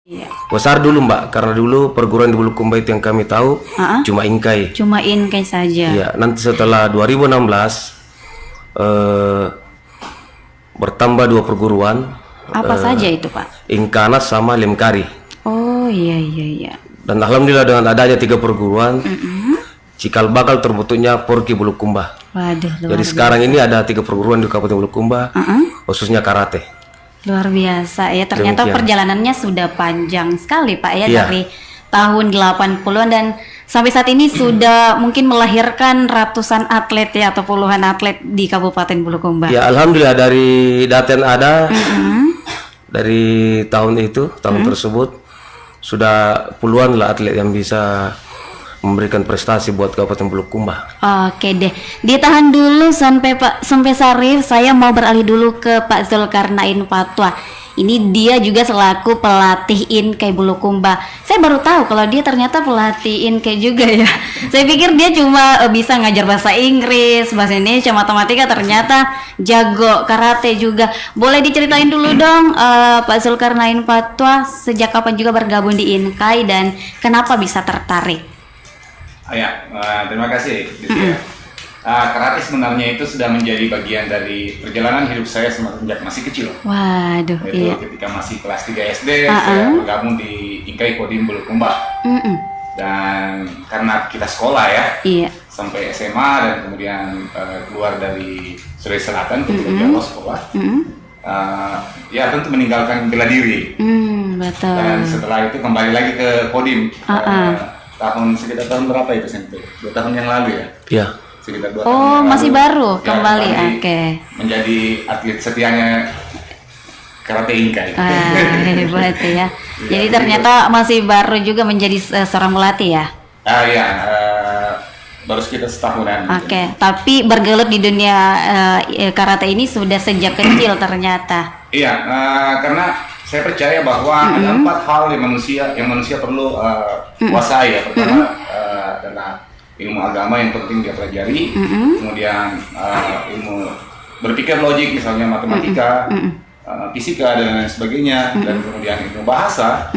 Iya. Besar dulu Mbak, karena dulu perguruan di Bulukumba itu yang kami tahu cuma Inkai. Cuma Inkai saja. Iya, nanti setelah 2016 bertambah 2 perguruan. Apa saja itu Pak? Inkanas sama Lemkari. Oh iya. Dan alhamdulillah dengan adanya 3 perguruan, cikal bakal terbentuknya Porki Bulukumba. Waduh, luar Jadi sekarang ini ada 3 perguruan di Kabupaten Bulukumba, khususnya karate. Luar biasa ya, ternyata Demikian. Perjalanannya sudah panjang sekali Pak ya, Iya. dari tahun 80-an dan sampai saat ini sudah mungkin melahirkan ratusan atlet ya, atau puluhan atlet di Kabupaten Bulukumba. Ya alhamdulillah, dari data yang ada dari tahun tersebut sudah puluhan lah atlet yang bisa memberikan prestasi buat Kabupaten Bulukumba. Oke deh, ditahan dulu sampai Sarif. Saya mau beralih dulu ke Pak Zulkarnain Fatwa. Ini dia juga selaku pelatih Inkai Bulukumba. Saya baru tahu kalau dia ternyata pelatih Inkai juga ya. Saya pikir dia cuma bisa ngajar bahasa Inggris, bahasa Indonesia, matematika, ternyata jago karate juga. Boleh diceritain dulu dong Pak Zulkarnain Fatwa, sejak kapan juga bergabung di Inkai dan kenapa bisa tertarik? Terima kasih. Karate sebenarnya itu sudah menjadi bagian dari perjalanan hidup saya sejak masih kecil. Waduh, Itu ketika masih kelas 3 SD, saya bergabung di Inkai Kodim Bulukumba. Dan karena kita sekolah ya, sampai SMA dan kemudian keluar dari Sulawesi Selatan ketika Jawa sekolah, ya tentu meninggalkan bela diri. Betul. Dan setelah itu kembali lagi ke Kodim. Sekitar tahun berapa itu Sentuh? 2 tahun yang lalu ya? Iya. Sekitar 2 tahun yang lalu. Masih baru Ya, kembali. Oke. Menjadi atlet setianya karate Inkai. Hebat ya. Jadi ternyata masih baru juga menjadi seorang pelatih ya. Baru sekitar setahunan. Oke. Tapi bergelut di dunia karate ini sudah sejak kecil ternyata. Iya, karena saya percaya bahwa ada 4 hal yang manusia perlu kuasai ya. Pertama adalah ilmu agama yang penting dia pelajari, kemudian ilmu berpikir logik misalnya matematika, fisika dan lain sebagainya, dan kemudian ilmu bahasa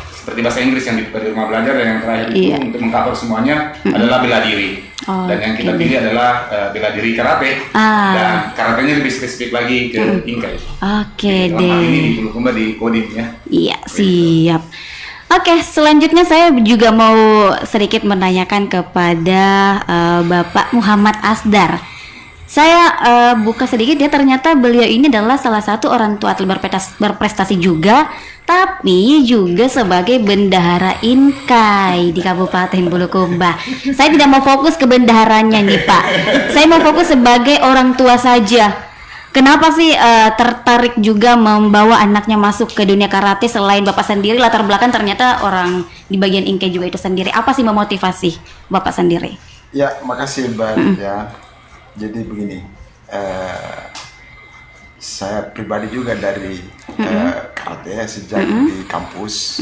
seperti bahasa Inggris yang dibuka di rumah belajar, dan yang terakhir itu untuk mengcover semuanya adalah bela diri. Dan yang kita pilih adalah bela diri karate, dan karatenya lebih spesifik lagi ke Inkai. Oke Dalam hal ini deh. di Bulukumba di Kodim ya. Iya, siap. Oke, selanjutnya saya juga mau sedikit menanyakan kepada Bapak Muhammad Asdar. Saya buka sedikit ya, ternyata beliau ini adalah salah satu orang tua atlet berprestasi juga, tapi juga sebagai bendahara Inkai di Kabupaten Bulukumba. Saya tidak mau fokus ke bendaharanya nih Pak, saya mau fokus sebagai orang tua saja. Kenapa sih tertarik juga membawa anaknya masuk ke dunia karate, selain Bapak sendiri latar belakang ternyata orang di bagian Inkai juga itu sendiri? Apa sih memotivasi Bapak sendiri? Ya, makasih Mbak ya. Jadi begini, saya pribadi juga dari karate ya, sejak di kampus.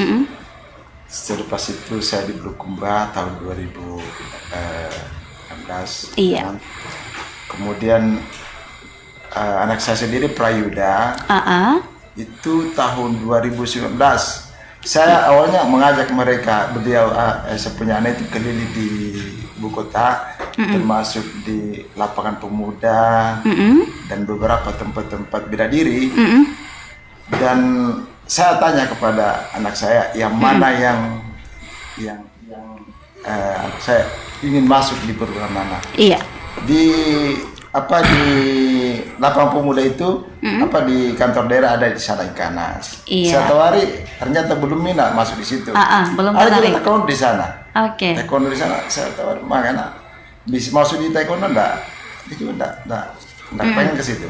Selepas itu saya di Bulukumba tahun 2016. Iya. Kemudian anak saya sendiri Prayuda itu tahun 2019. Saya awalnya mengajak mereka, saya punya anak itu keliling di ibu kota, termasuk di lapangan pemuda dan beberapa tempat-tempat bela diri. Dan saya tanya kepada anak saya yang mana yang anak saya ingin masuk di perguruan mana. Iya. Di lapangan pemuda itu di kantor daerah ada di sana Inkanas. Iya. Saya tawari, ternyata belum minat masuk di situ. Belum ada tertarik. juga taekwondo di sana. Oke. Taekwondo di sana saya tawari, makanya bisa masuk di taekwondo enggak? Dia juga enggak pengen ke situ.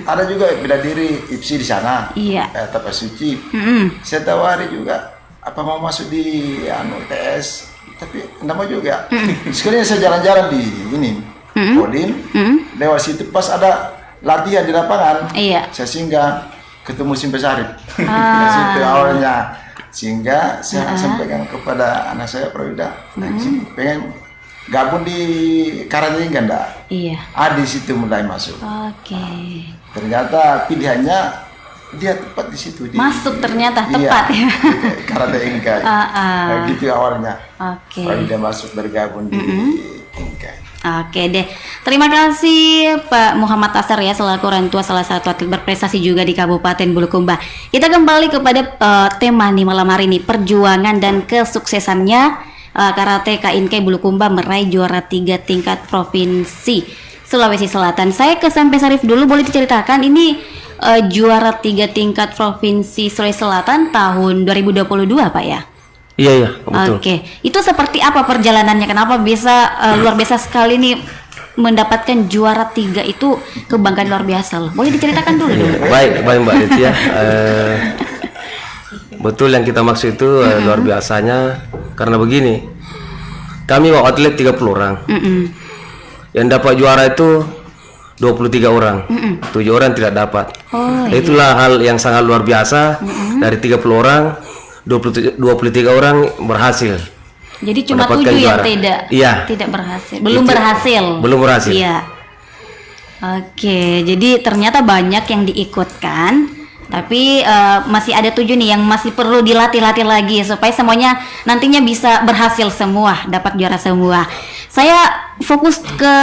Ada juga bela diri IPSI di sana. Iya. Tapak suci. Saya tawari juga apa mau masuk di TS, tapi enggak mau juga. Sekalian saya jalan-jalan di ini Kodim, lewat situ pas ada latihan di lapangan. Iya. Saya singgah ketemu Simpe Sarip. Di Ah. situ awalnya. Sehingga saya sampaikan kepada anak saya Prawida, pengen gabung di Karanganyar enggak? Iya. Di situ mulai masuk. Oke. Ternyata pilihannya dia tepat di situ. Masuk ternyata tepat ya. Karate Inkai. Gitu awalnya. Oke. Prawida masuk bergabung di Inkai. Oke deh, terima kasih Pak Muhammad Asdar ya selaku orang tua salah satu atlet berprestasi juga di Kabupaten Bulukumba. Kita kembali kepada tema nih malam hari ini, perjuangan dan kesuksesannya Karate Inkai Bulukumba meraih juara 3 tingkat provinsi Sulawesi Selatan. Saya ke Sampai Sarif dulu, boleh diceritakan ini juara 3 tingkat provinsi Sulawesi Selatan tahun 2022 Pak ya? Iya, betul. Oke, itu seperti apa perjalanannya? Kenapa bisa luar biasa sekali nih mendapatkan juara 3 itu, kebanggaan luar biasa loh. Boleh diceritakan dulu dong. Baik Mbak Ditya. Betul yang kita maksud itu luar biasanya karena begini. Kami mau atlet 30 orang. Yang dapat juara itu 23 orang. 7 orang tidak dapat. Itulah hal yang sangat luar biasa. Dari 30 orang 23 orang berhasil. Jadi cuma mendapatkan 7 yang juara. Iya. tidak berhasil. Belum berhasil. Belum berhasil. Iya. Oke, jadi ternyata banyak yang diikutkan, tapi masih ada 7 nih yang masih perlu dilatih-latih lagi supaya semuanya nantinya bisa berhasil semua, dapat juara semua. Saya fokus ke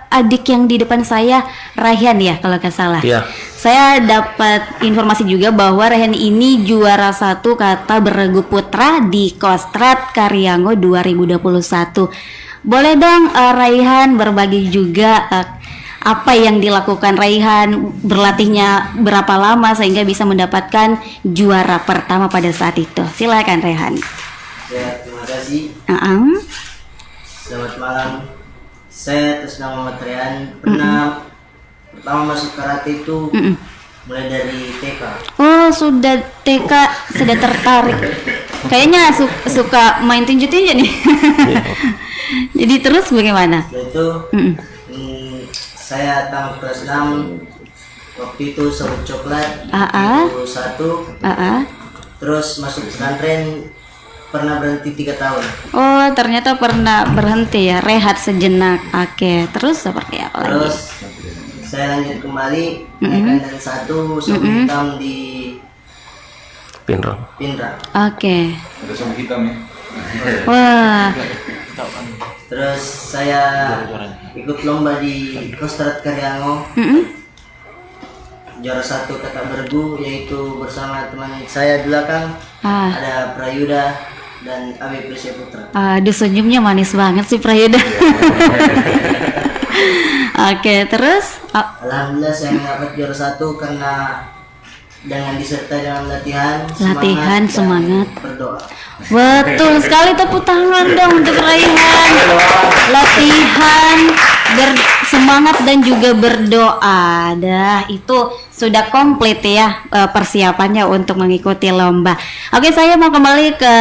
adik yang di depan saya, Raihan ya kalau nggak salah. Iya. Saya dapat informasi juga bahwa Raihan ini juara 1 kata beregu putra di Kostrad Karyango 2021. Boleh dong Raihan berbagi juga apa yang dilakukan Raihan, berlatihnya berapa lama sehingga bisa mendapatkan juara pertama pada saat itu. Silakan Raihan. Ya, terima kasih. Selamat malam. Saya atas nama Muhammad Raihan pernah pertama masuk karate itu mulai dari TK. Oh, sudah TK sudah tertarik. Kayaknya suka main tinju-tinju nih. Jadi terus bagaimana? Setelah itu saya tamat kelas 6. Waktu itu sabuk coklat itu 1. Terus masuk pesantren, pernah berhenti 3 tahun. Oh, ternyata pernah berhenti ya, rehat sejenak. Oke, terus seperti apa lagi? Terus saya lanjut kembali naikkan dari 1 sabuk hitam di Pinrang. Oke. Ada sabuk hitam ya. Wah. Terus saya ikut lomba di Kostrad Karyango. Juara 1 kata bergu, yaitu bersama teman saya di belakang. Ada Prayuda dan Abi Prisya Putra. Aduh, senyumnya manis banget sih Prayuda. Oke, terus Alhamdulillah saya mendapat juara 1 karena dengan disertai dengan latihan, semangat. dan berdoa. Betul sekali, tepuk tangan dong untuk Raihan. Latihan, bersemangat dan juga berdoa. Dah, itu sudah komplit ya persiapannya untuk mengikuti lomba. Oke, saya mau kembali ke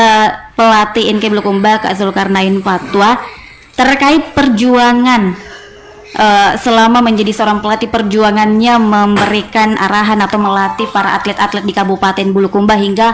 pelatih Inkai Bulukumba, Kak Zulkarnain Fatwa, terkait perjuangan selama menjadi seorang pelatih, perjuangannya memberikan arahan atau melatih para atlet-atlet di Kabupaten Bulukumba hingga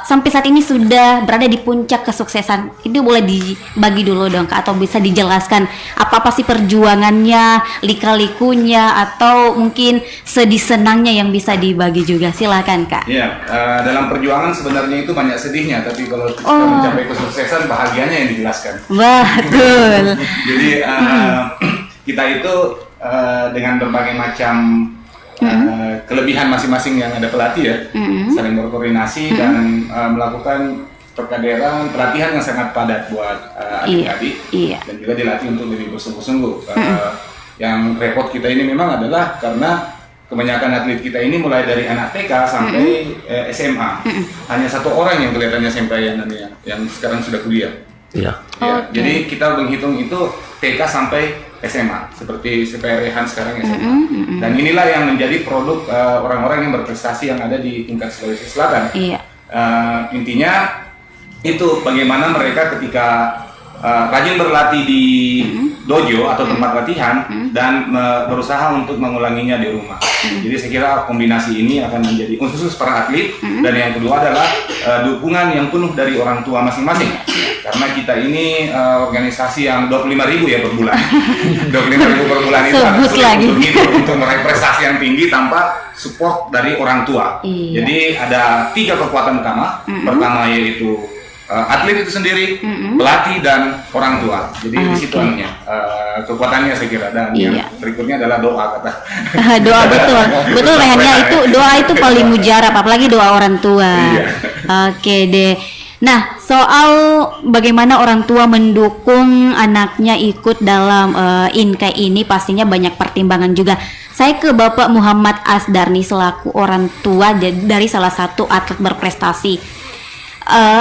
sampai saat ini sudah berada di puncak kesuksesan. Itu boleh dibagi dulu dong Kak, atau bisa dijelaskan apa sih perjuangannya, lika-likunya, atau mungkin sedih senangnya yang bisa dibagi juga. Silakan Kak. Iya, dalam perjuangan sebenarnya itu banyak sedihnya, tapi kalau kita mencapai kesuksesan bahagianya yang dijelaskan. Betul. Jadi kita itu dengan berbagai macam kelebihan masing-masing yang ada pelatih ya, saling berkoordinasi dan melakukan perkaderan pelatihan yang sangat padat buat adik-adik, dan juga dilatih untuk lebih bersungguh-sungguh. Yang repot kita ini memang adalah karena kebanyakan atlet kita ini mulai dari anak TK sampai SMA, hanya 1 orang yang kelihatannya sampai yang sekarang sudah kuliah. Iya. Ya, jadi kita menghitung itu TK sampai SMA, seperti Raihan sekarang SMA. Dan inilah yang menjadi produk orang-orang yang berprestasi yang ada di tingkat Sulawesi Selatan. Intinya itu bagaimana mereka ketika rajin berlatih di dojo atau tempat latihan dan berusaha untuk mengulanginya di rumah. Jadi saya kira kombinasi ini akan menjadi khusus para atlet, dan yang kedua adalah dukungan yang penuh dari orang tua masing-masing. Karena kita ini organisasi yang 25.000 ya per bulan. 25.000 per bulan itu agak sulit untuk meraih prestasi yang tinggi tanpa support dari orang tua. Jadi ada 3 kekuatan utama. Pertama yaitu atlet itu sendiri, pelatih dan orang tua. Jadi di situ anunya kekuatannya saya kira, dan yang berikutnya adalah doa kata. Doa betul Rehannya, itu doa itu paling mujarab, apalagi doa orang tua. Oke deh. Nah, soal bagaimana orang tua mendukung anaknya ikut dalam INKAI ini pastinya banyak pertimbangan juga. Saya ke Bapak Muhammad Asdar nih selaku orang tua dari salah satu atlet berprestasi.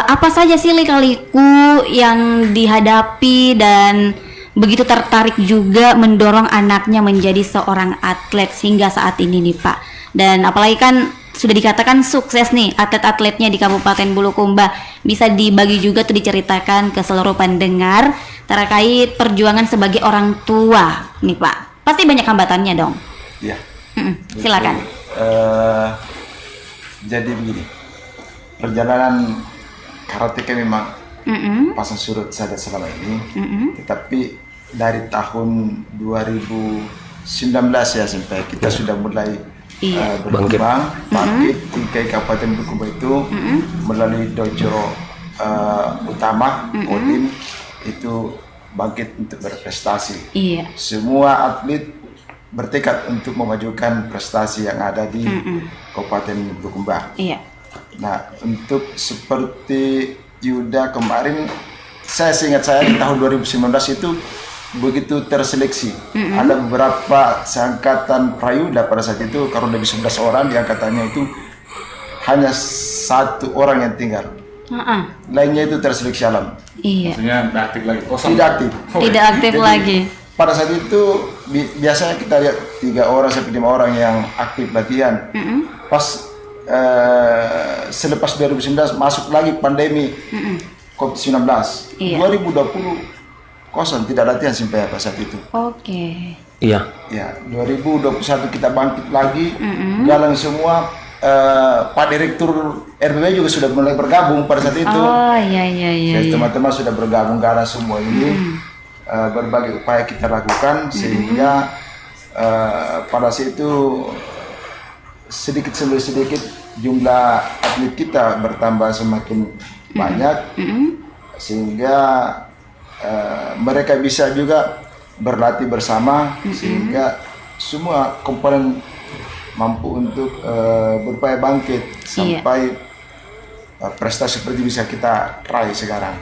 Apa saja sih lika-liku yang dihadapi dan begitu tertarik juga mendorong anaknya menjadi seorang atlet hingga saat ini nih Pak? Dan apalagi kan sudah dikatakan sukses nih atlet-atletnya di Kabupaten Bulukumba. Bisa dibagi juga tuh, diceritakan ke seluruh pendengar terkait perjuangan sebagai orang tua nih Pak. Pasti banyak hambatannya dong. Iya. Silakan. Jadi begini, perjalanan karateka memang pasang surut saja selama ini, tetapi dari tahun 2019 ya sampai kita sudah mulai berkembang, bangkit INKAI Kabupaten Bulukumba itu melalui dojo utama Kodim itu bangkit untuk berprestasi. Semua atlet bertekad untuk memajukan prestasi yang ada di Kabupaten Bulukumba. Nah, untuk seperti Yuda kemarin, saya seingat saya di tahun 2019 itu begitu terseleksi. Ada beberapa seangkatan Prayuda pada saat itu, kalau lebih 11 orang di angkatannya itu hanya 1 orang yang tinggal. Lainnya itu terseleksi alam. Maksudnya tidak aktif lagi, kosong. Tidak aktif lagi. Pada saat itu biasanya kita lihat 3 orang sampai 5 orang yang aktif latihan. Pas selepas 2019 masuk lagi pandemi COVID-19, 2020 kosong, tidak latihan sampai apa saat itu. Ya, 2021 kita bangkit lagi, jalan semua. Pak Direktur RBW juga sudah mulai bergabung pada saat itu. Teman-teman sudah bergabung karena semua ini berbagai upaya kita lakukan sehingga pada saat itu sedikit demi sedikit jumlah atlet kita bertambah semakin banyak, sehingga mereka bisa juga berlatih bersama, sehingga semua komponen mampu untuk berupaya bangkit sampai prestasi seperti bisa kita raih sekarang.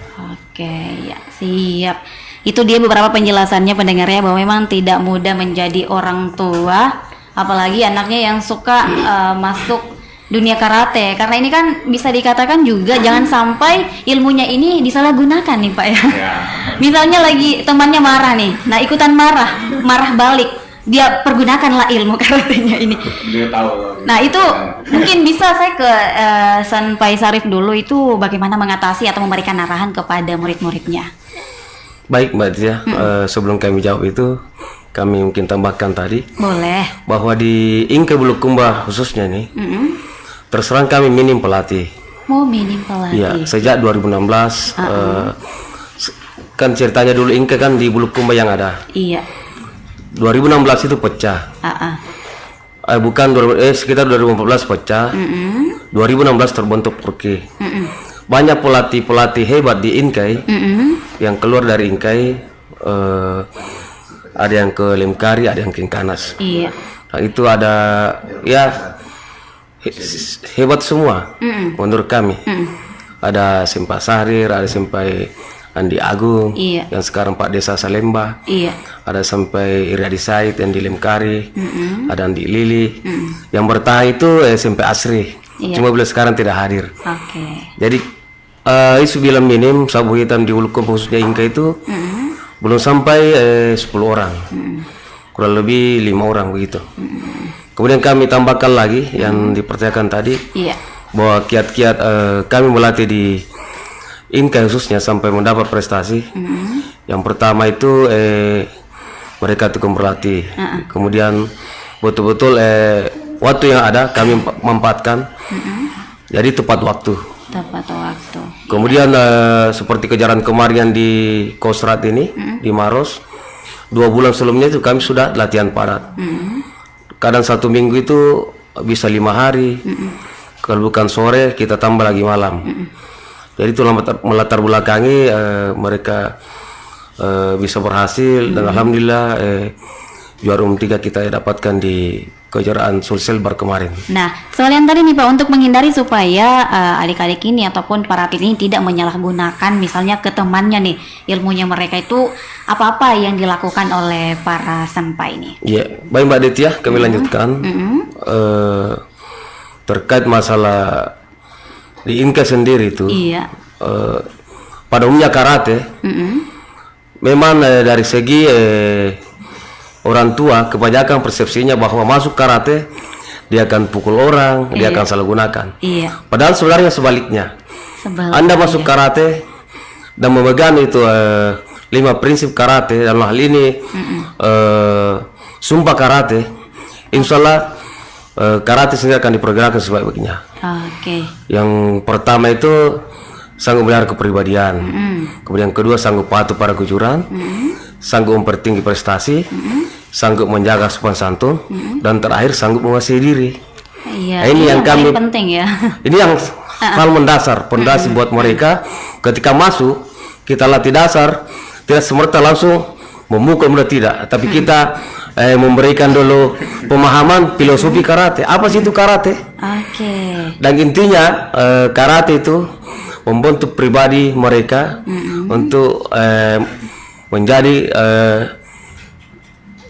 Ya, siap. Itu dia beberapa penjelasannya pendengarnya, bahwa memang tidak mudah menjadi orang tua, apalagi anaknya yang suka masuk dunia karate, karena ini kan bisa dikatakan juga jangan sampai ilmunya ini disalahgunakan nih Pak ya. Misalnya lagi temannya marah nih, nah ikutan marah balik, dia pergunakanlah ilmu karatenya ini. Dia tahu. Nah itu mungkin bisa saya ke Senpai Sarif dulu, itu bagaimana mengatasi atau memberikan arahan kepada murid-muridnya. Baik Mbak Tia, sebelum kami jawab itu, kami mungkin tambahkan tadi. Boleh. Bahwa di INKAI Bulukumba khususnya nih, terserang kami minim pelatih. Minim pelatih. Iya, sejak 2016. Kan ceritanya dulu INKAI kan di Bulukumba yang ada. 2016 itu pecah. Sekitar 2014 pecah. 2016 terbentuk Purki. Banyak pelatih hebat di INKAI yang keluar dari INKAI. Ada yang ke Lemkari, ada yang ke Inkanas. Nah, itu ada ya hebat semua menurut kami. Ada Senpai Sahrir, ada Senpai Andi Agung yang sekarang Pak Desa Salemba, ada Senpai Iriadi Said yang di Lemkari, ada Andi Lili. Yang bertahan itu Senpai Asri, cuma beliau sekarang tidak hadir. Jadi isu bilang minim, sabu hitam di Bulukumba khususnya INKAI itu belum sampai 10 orang, kurang lebih 5 orang begitu. Kemudian kami tambahkan lagi yang dipertanyakan tadi, bahwa kiat-kiat kami melatih di Inka khususnya sampai mendapat prestasi. Yang pertama itu mereka tukang berlatih. Kemudian betul-betul waktu yang ada kami manfaatkan. Jadi tepat waktu. Tepat waktu. Kemudian seperti kejaran kemarin di Kostrad ini di Maros, 2 bulan sebelumnya itu kami sudah latihan padat. Kadang 1 minggu itu bisa 5 hari. Kalau bukan sore kita tambah lagi malam. Jadi itu melatar belakangi mereka bisa berhasil dan alhamdulillah juara umum 3 kita dapatkan di kejuaraan Sulsel bar kemarin. Nah, soal yang tadi nih Pak, untuk menghindari supaya adik-adik ini ataupun para atlet ini tidak menyalahgunakan misalnya ke temannya nih ilmunya mereka, itu apa-apa yang dilakukan oleh para senpai ini? Iya, baik Mbak Detia, kami lanjutkan. Terkait masalah di Inka sendiri itu, pada umumnya karate, memang dari segi orang tua kebanyakan persepsinya bahwa masuk karate dia akan pukul orang, dia akan salah gunakan. Padahal sebenarnya sebaliknya. Anda masuk karate dan memegang itu 5 prinsip karate, dalam hal ini sumpah karate, insya Allah karate sendiri akan dipergerakkan sebaik-baiknya. Yang pertama itu sanggup melihara kepribadian, kemudian kedua sanggup patuh pada kejuran, sanggup mempertinggi prestasi, sanggup menjaga sopan santun, dan terakhir sanggup menguasai diri. Ini yang kami penting ya. Ini yang hal mendasar, pondasi buat mereka ketika masuk. Kita latih dasar, tidak semerta langsung memukul, mudah tidak, tapi kita memberikan dulu pemahaman filosofi karate. Apa sih itu karate? Dan intinya karate itu membentuk pribadi mereka untuk menjadi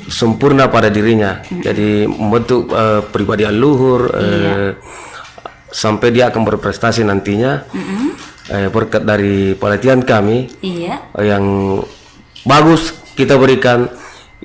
sempurna pada dirinya. Jadi membentuk pribadi yang luhur sampai dia akan berprestasi nantinya. Berkat dari pelatihan kami yang bagus kita berikan,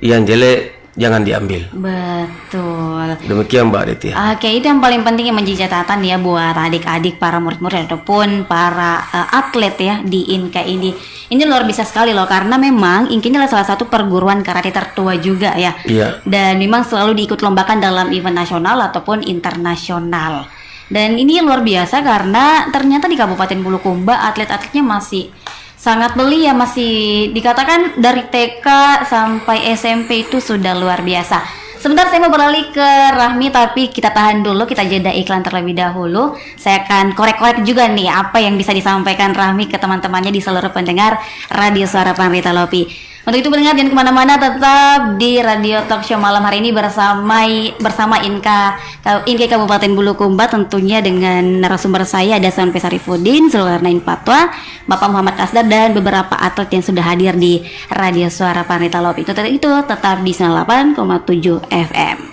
yang jelek jangan diambil. Betul. Demikian Mbak Detia. Itu yang paling penting yang menjadi catatan ya buat adik-adik, para murid-murid ataupun para atlet ya di Inka ini. Ini luar biasa sekali loh, karena memang Inka ini adalah salah satu perguruan karate tertua juga ya. Dan memang selalu diikut lombakan dalam event nasional ataupun internasional. Dan ini luar biasa karena ternyata di Kabupaten Bulukumba atlet-atletnya masih sangat belia, masih dikatakan dari TK sampai SMP itu sudah luar biasa. Sebentar saya mau beralih ke Rahmi, tapi kita tahan dulu, kita jeda iklan terlebih dahulu. Saya akan korek-korek juga nih apa yang bisa disampaikan Rahmi ke teman-temannya di seluruh pendengar Radio Suara Panrita Lopi. Untuk itu pendengar jangan kemana-mana, tetap di Radio Talk Show malam hari ini bersama Inka Kabupaten Bulukumba, tentunya dengan narasumber saya ada Sampai Sarifudin, Zulkarnain Patwa, Bapak Muhammad Asdar, dan beberapa atlet yang sudah hadir di Radio Suara Panrita Lopi. Itu tetap di 98,7 FM.